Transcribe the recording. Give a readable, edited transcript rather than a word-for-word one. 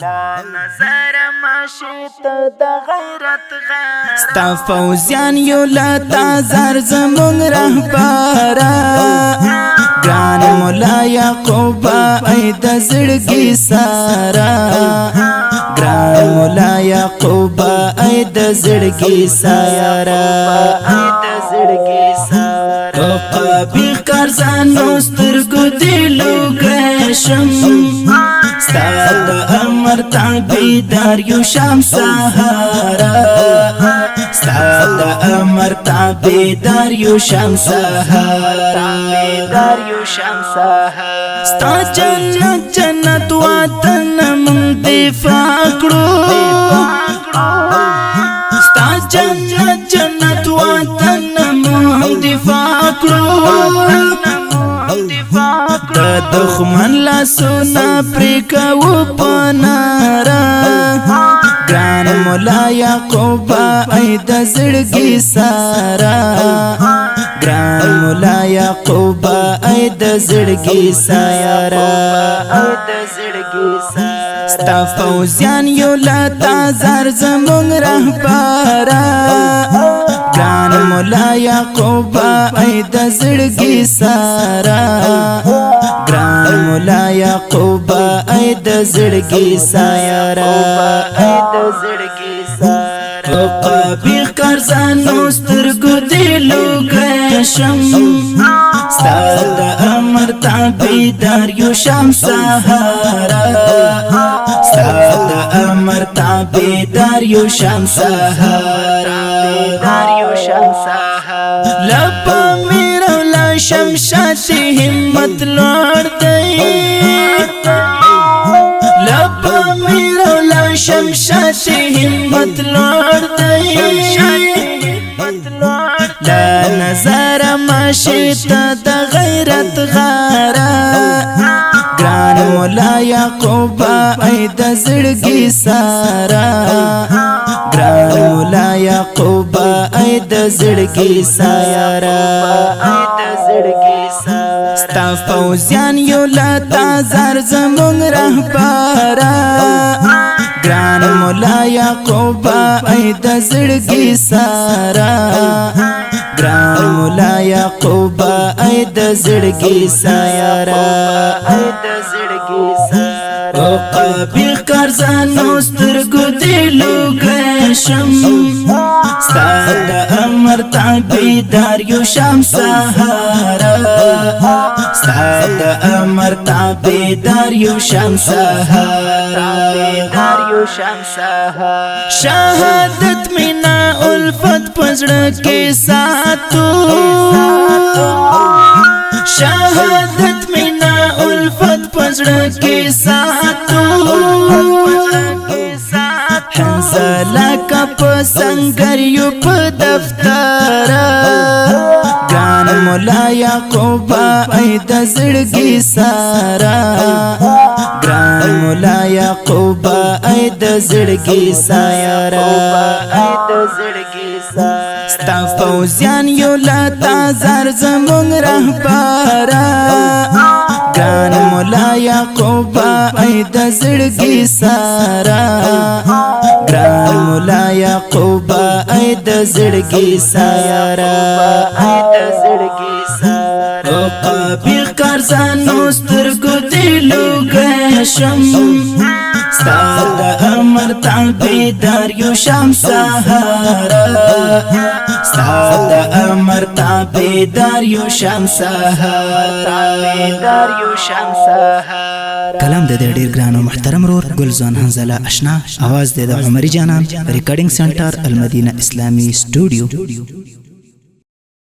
لا نظر ماشیت د غیرت غیر ستا فوزیان یو لتا زر زمون رهبارا گران مولا یعقوبا ای د زړګي سارا گران مولا یعقوبا ای د زړګي سارا ای د زړګي سارا او قبی قرزانو سترګو دلو گشم ستاد امر تابیدار یو شام سهارا ستاد امر تابیدار یو شام سهارا یو شام سهارا ستا جنت جنت وطن من دفاع کړو ستا جنت جنت وطن من دفاع کړو د دښمن لاسونه پرې کوو په ناره ګران مولا یعقوبا ای د زړګي سارا ګران مولا یعقوبا ای د زړګي سارا ای د زړګي سارا ستا فوزیان یو لتا زر زمون رهبارا ګران مولا یعقوبا ای د زړګي سارا ګران مولا یعقوبا ای د زړګي سارا ای د زړګي سارا او قبی قرزانو سترګو دلو گشم ستاد امر تابیدار یو شام سهارا ستاد امر تابیدار یو شام سهارا یو شام سهارا لپا میرا لا شمشاد همت لوړ دی لپا میرا لا شمشاد همت لوړ دی لا نظر ماشیت د غیرت غارا ګران مولا یعقوبا ای د زړګي سارا ګران مولا یعقوبا ای د زړګي سارا ای د زړګي سارا ستا فوزیان یو لتا زر زمون رهبارا ګران مولا یعقوبا ای د زړګي سارا ګران مولا یعقوبا ای د زړګي سارا ای د زړګي سارا او قبی قرزانو سترګو دلو گشم ستاد امر تابیدار یو شام سهارا ستاد امر تابیدار یو شام سهارا یو شام سهارا شهادت مینا الفت پزړه کې ساتو شهادت مینا الفت پزړه کې ساتو حنزله کا پسنګر یو په دفتر ګران مولا یعقوبا ای د زړګي سارا ګران مولا یعقوبا ای د زړګي سارا ای د زړګي سارا ستا فوزیان یو لتا زر زمون رهبارا ګران مولا یعقوبا ای د زړګي سارا ګران مولا یعقوبا ای د زړګي سارا ای د زړګي سارا او قبی قرزانو سترګو دلو گشم ستاد امر تابیدار یو شام سهارا ستاد امر تابیدار یو شام سهارا یو شام سهارا کلام د ډیر ګران او محترم رور ګلزان حنزله آشنا، आवाज د عمری جانان، ریکارډینګ سنټر المدینه اسلامی سټوډیو.